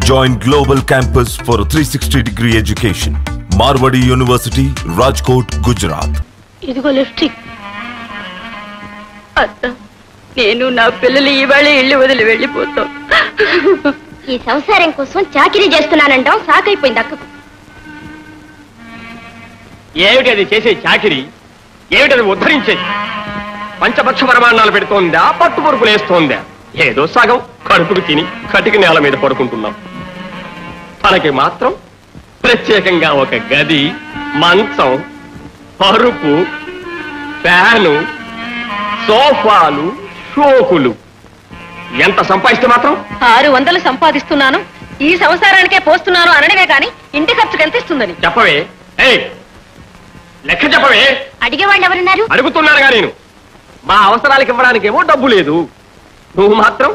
Join Global Campus for a 360-degree education. Marwadi University, Rajkot, Gujarat. ఇదిగో lipstick. అత్త, నేను నా పిల్లలు ఇవాళ ఇల్లు వదిలి వెళ్ళిపోతాం. ఈ సంసారం కోసం చాకిరీ చేస్తున్నానంటాం సాకైపోయింది అక్కకు. ఏమిటి అది చేసే చాకిరీ? ఏమిటది ఉద్ధరించేది? పంచపక్ష ప్రమాణాలు పెడుతోందా, పట్టు పొరుపులు వేస్తోందా? ఏదో సగం కడుపుకు తిని కటిక నేల మీద పడుకుంటున్నాం. మనకి మాత్రం ప్రత్యేకంగా ఒక గది, మంచం, పరుపు, ఫ్యాను, సోఫాలు, షోకులు. ఎంత సంపాదిస్తే మాత్రం 600 సంపాదిస్తున్నాను, ఈ సంసారానికే పోస్తున్నాను అనడమే కాని ఇంటి ఖర్చుకు ఎంత ఇస్తుందని చెప్పవే. లెక్క చెప్పవే. అడిగేవాళ్ళు ఎవరున్నారు? అడుగుతున్నానుగా నేను. మా అవసరాలకు ఇవ్వడానికేమో డబ్బు లేదు, నువ్వు మాత్రం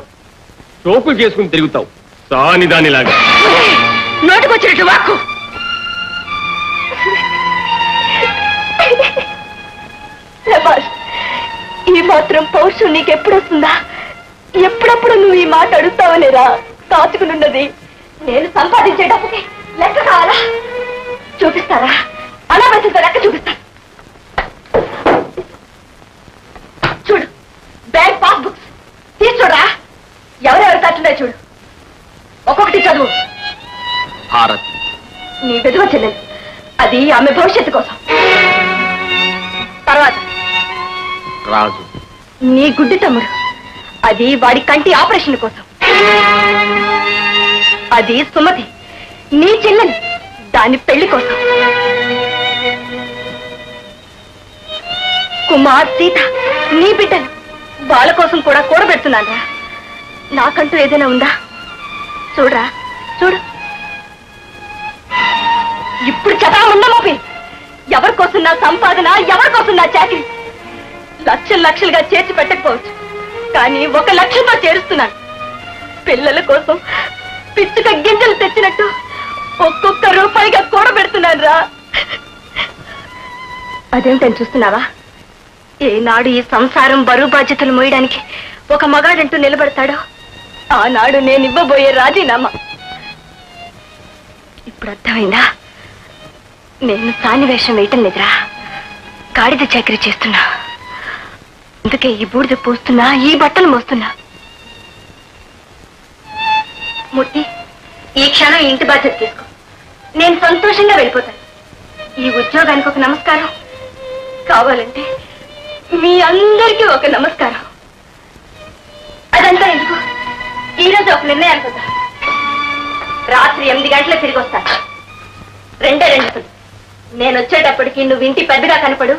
షోకులు చేసుకుని తిరుగుతావు సాని దానిలాగా. నోటికొచ్చినట్టు వాక్కు. ఈ మాత్రం పౌరుషం నీకెప్పుడు వస్తుందా? ఎప్పుడప్పుడు నువ్వు ఈ మాట అడుగుతావనేరా కాచుకునున్నది. నేను సంపాదించే డబ్బుకి లెక్క కావాలా? చూపిస్తారా? అలా మంచితో లెక్క చూపిస్తా. చూడు, బ్యాంక్ పాస్బుక్స్ తీసుకురా. ఎవరెవరు తట్టున్నాయి చూడు. ఒక్కొక్కటి చదువు. భారత్ నీ విధవ చెల్లెలు, అది ఆమె భవిష్యత్తు కోసం. తర్వాత రాజు నీ గుడ్డి తమ్ముడు, అది వాడి కంటి ఆపరేషన్ కోసం. అది సుమతి, నీ చెల్లెలు, దాని పెళ్లి కోసం. కుమార్, సీత, నీ బిడ్డలు, వాళ్ళ కోసం కూడా కూడబెడుతున్నారా. నాకంటూ ఏదైనా ఉందా? చూడరా, చూడు. ఇప్పుడు చదవముందా మోపి. ఎవరి కోసం నా సంపాదన, ఎవరి కోసం నా చాకరీ. లక్షలు లక్షలుగా చేర్చి పెట్టకపోవచ్చు, కానీ 1 లక్షంతో చేరుస్తున్నాను. పిల్లల కోసం పిచ్చుక గింజలు తెచ్చినట్టు ఒక్కొక్క రూపాయిగా కూడబెడుతున్నాను రా. అదేంటని చూస్తున్నావా? ఏనాడు ఈ సంసారం బరువు బాధ్యతలు మోయడానికి ఒక మగాడంటూ నిలబడతాడో ఆనాడు నేను ఇవ్వబోయే రాజీనామా. ఇప్పుడు అర్థమైందా? నేను సాని వేషం వేయటం లేదురా, గాడిద చాకరీ చేస్తున్నా. అందుకే ఈ బూడిద పోస్తున్నా, ఈ బట్టలు మోస్తున్నా. మూర్తి, ఈ క్షణం ఇంటి బాధ్యత తీసుకో. నేను సంతోషంగా వెళ్ళిపోతాను. ఈ ఉద్యోగానికి ఒక నమస్కారం, కావాలంటే మీ అందరికీ ఒక నమస్కారం. అదంతా ఎందుకు, ఈరోజు ఒక నిర్ణయానికి వద్దాం. రాత్రి 8 గంటలకు తిరిగి వస్తాను. 2 గంటలు. నేను వచ్చేటప్పటికి నువ్వు ఇంటి పెద్దగా కనపడు,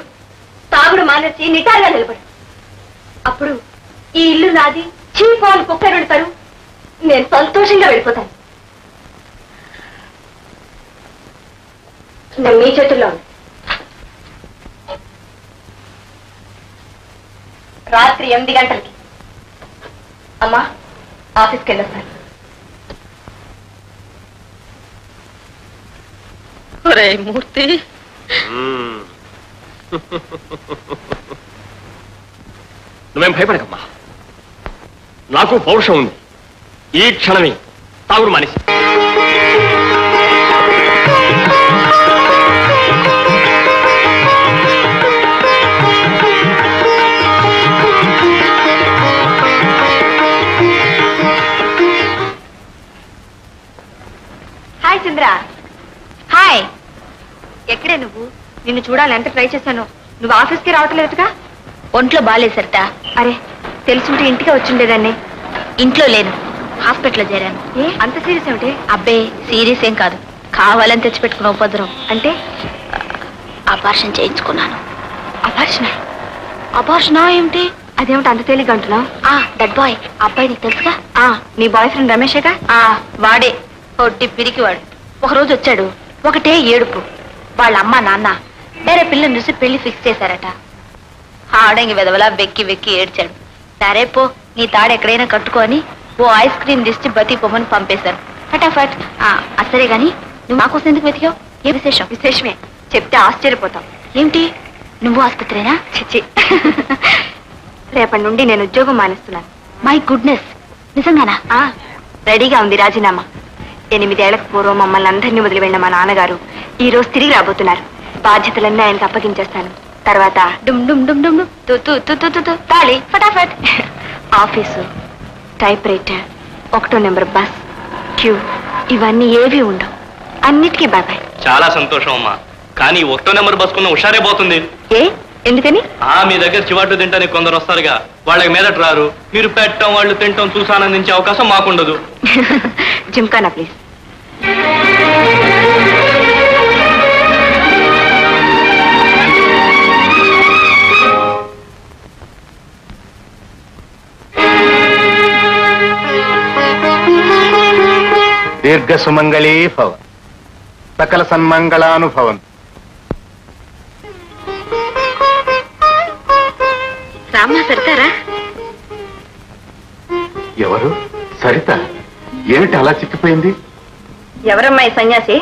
తాగుడు మానేసి నిటారుగా నిలబడు. అప్పుడు ఈ ఇల్లు నాది, చీపు అని కుక్కరుడతారు. నేను సంతోషంగా వెళ్ళిపోతాను. నేను మీ చేతుల్లో ఉంది. రాత్రి 8 గంటలకి. అమ్మా, ఆఫీస్కి వెళ్ళొస్తాను. ఒరే మూర్తి, నువ్వేం భయపడకమ్మా, నాకు పౌరుషం ఉంది. ఈ క్షణమే తాగుడు మానేసి. హాయ్ చంద్ర. హాయ్. ఎక్కడే నువ్వు? నిన్ను చూడాలి ఎంత ట్రై చేశాను. నువ్వు ఆఫీస్కి రావట్లేదుగా? ఒంట్లో బాగాలేసరితా. అరే, తెలుసుంటే ఇంటికే వచ్చిండేదాన్ని. ఇంట్లో లేను, హాస్పిటల్లో చేరాను. ఏ అంత సీరియస్ ఏమిటి? అబ్బే, సీరియస్ ఏం కాదు, కావాలని తెచ్చిపెట్టుకున్న ఉపద్రవం. అంటే అబార్షన్ చేయించుకున్నాను. అబార్షణ? అబార్షనా ఏమిటి? అదేమిటి అంత తేలిగ్గా అంటున్నావు? దట్ బాయ్, అబ్బాయి నీకు తెలుసుగా? నీ బాయ్ ఫ్రెండ్ రమేషేగా? వాడే, ఒట్టి పిరికివాడు. ఒకరోజు వచ్చాడు, ఒకటే ఏడుపు. వాళ్ళ అమ్మ నాన్న వేరే పిల్లని చూసి పెళ్లి ఫిక్స్ చేశారట. ఆడంగి వెదవలా వెక్కి వెక్కి ఏడ్చాడు. సరే పో, నీ తాడు ఎక్కడైనా కట్టుకొని ఓ ఐస్ క్రీమ్ తెచ్చి బతిపోమని పంపేశారు ఫటాఫట్. అసలే గాని నువ్వు నా కోసం ఎందుకు వెతికావు? ఏ విశేషం? విశేషమే, చెప్తే ఆశ్చర్యపోతాం. ఏమిటి? నువ్వు ఆసుపత్రేనా? చిచ్చి, రేపటి నుండి నేను ఉద్యోగం మానేస్తున్నాను. మై గుడ్నెస్, నిజంగానా? రెడీగా ఉంది రాజీనామా. 8 ఏళ్లకు పూర్వం మమ్మల్ని అందరినీ వదిలి వెళ్ళిన మా నాన్నగారు ఈ రోజు తిరిగి రాబోతున్నారు. బాధ్యతలన్నీ ఆయనకు అప్పగించేస్తాను. తర్వాత డుమ్ డుమ్ డుమ్ డుమ్ తాళి ఫటాఫట్. ఆఫీసు, టైప్ రైటర్, 1వ నెంబర్ బస్, క్యూ ఇవన్నీ ఏవి ఉండవు. అన్నిటికీ బాబాయ్. చాలా సంతోషం అమ్మా. కానీ 1వ నెంబర్ బస్కున్న హుషారే పోతుంది. ఏ ఎందుకని? మీ దగ్గర చివాటు తింటానికి కొందరు వస్తారుగా, వాళ్ళకి మీదట రారు. మీరు పెట్టడం వాళ్ళు తింటాం చూసి ఆనందించే అవకాశం మాకుండదు. జిమ్కానా ప్లీజ్. దీర్ఘ సుమంగళీ భవ, సకల సన్మంగళానుభవం. రామ్మా సరితారా? ఎవరు? సరిత? ఏమిటి అలా చిక్కిపోయింది? ఎవరమ్మా ఈ సన్యాసి?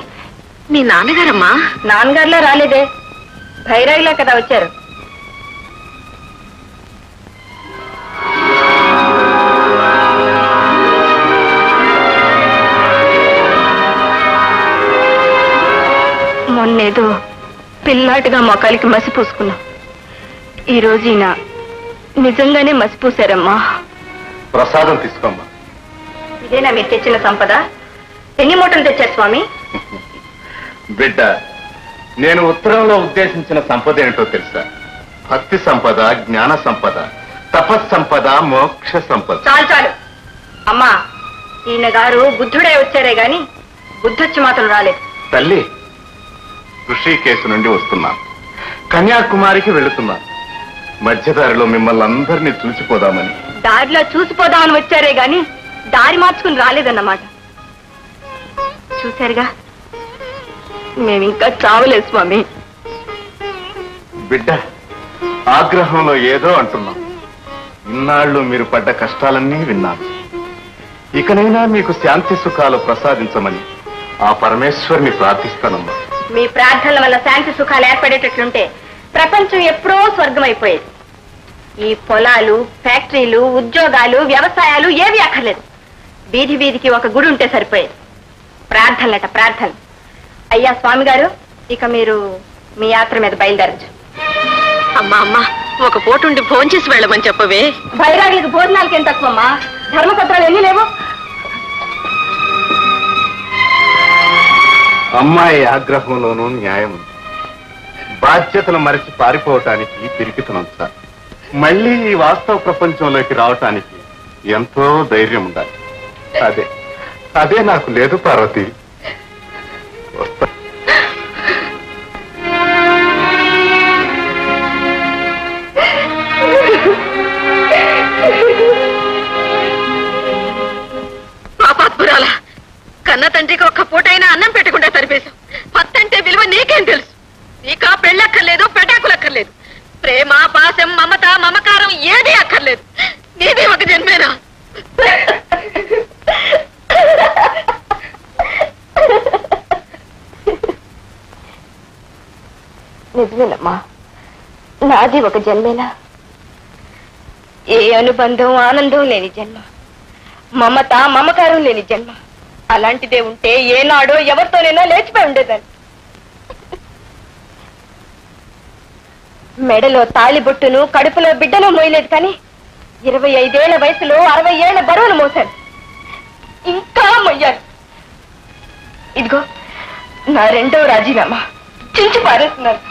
మీ నాన్నగారమ్మా. నాన్నగారులా రాలేదే, భైరవిలా కదా వచ్చారు. మొన్నేదో పిల్లాటిగా మొక్కలకి మసి పూసుకున్నాం. ఈ రోజు ఈయన నిజంగానే మసి పూసారమ్మా. ప్రసాదం తీసుకోమ్మా. ఇదేనా మీరు తెచ్చిన సంపద? ఎన్ని మూటలు తెచ్చారు స్వామి? బిడ్డ, నేను ఉత్తరంలో ఉద్దేశించిన సంపద ఏంటో తెలుసా? భక్తి సంపద, జ్ఞాన సంపద, తపస్సంపద, మోక్ష సంపద. చాలు చాలు అమ్మా. ఈయన గారు బుద్ధుడే వచ్చారే గాని బుద్ధొచ్చి మాత్రం రాలేదు. తల్లి, ఋషికేశు నుండి వస్తున్నాను. కన్యాకుమారికి వెళుతున్నాను. మధ్యదారిలో మిమ్మల్ని అందరినీ చూసిపోదామని. దారిలో చూసిపోదామని వచ్చారే గాని దారి మార్చుకుని రాలేదన్నమాట. చూశారుగా, మేమింకా చావలేదు స్వామి. బిడ్డ, ఆగ్రహంలో ఏదో అంటున్నాం. ఇన్నాళ్ళు మీరు పడ్డ కష్టాలన్నీ విన్నాను. ఇకనైనా మీకు శాంతి సుఖాలు ప్రసాదించమని ఆ పరమేశ్వరుని ప్రార్థిస్తానమ్మా. మీ ప్రార్థనల వల్ల శాంతి సుఖాలు ఏర్పడేటట్లుంటే ప్రపంచం ఎప్పుడో స్వర్గం అయిపోయేది. ఈ పొలాలు, ఫ్యాక్టరీలు, ఉద్యోగాలు, వ్యవసాయాలు ఏవి అక్కర్లేదు. వీధి వీధికి ఒక గుడి ఉంటే సరిపోయేది. ప్రార్థనలట ప్రార్థనలు. అయ్యా స్వామి గారు, ఇక మీరు మీ యాత్ర మీద బయలుదేరచ్చు. అమ్మా అమ్మా, ఒక పూటుండి భోజనం చేసి వెళ్ళమని చెప్పవే. బైరాగులకు భోజనాలకి ఏం తక్కువమ్మా? ధర్మసత్రాలు ఎన్ని లేవు? అమ్మాయి ఆగ్రహంలోనూ న్యాయం ఉంది. బాధ్యతలు మరిచి పారిపోవటానికి పిరికితనం సార్. మళ్ళీ ఈ వాస్తవ ప్రపంచంలోకి రావటానికి ఎంతో ధైర్యం ఉండాలి. అదే నాకు లేదు పార్వతి. వస్తా. పాపాత్మురాలా, కన్న తండ్రికి ఒక్క పూటైనా అన్నం పెట్టకుండా సరిపేశావు. పత్తంటే విలువ నీకేం తెలుసు? నీకా పెళ్ళక్కర్లేదు, పెటాకులక్కర్లేదు. ప్రేమ, పాశం, మమత, మమకారం ఏదీ అక్కర్లేదు. నీది ఒక జన్మేనా? నిజమేనమ్మా, నాది ఒక జన్మేనా? ఏ అనుబంధం, ఆనందం లేని జన్మ, మమత, మమకారం లేని జన్మ. అలాంటిదే ఉంటే ఏనాడో ఎవరితోనైనా లేచిపోయి ఉండేదాన్ని. మెడలో తాళిబొట్టును, కడుపులో బిడ్డను మోయలేదు కానీ 25 ఏళ్ల వయసులో 60 ఏళ్ల బరువును మోశాను. ఇంకా మొయ్యాను. ఇదిగో నా 2వ రాజీనామా చించి పారేస్తున్నాను.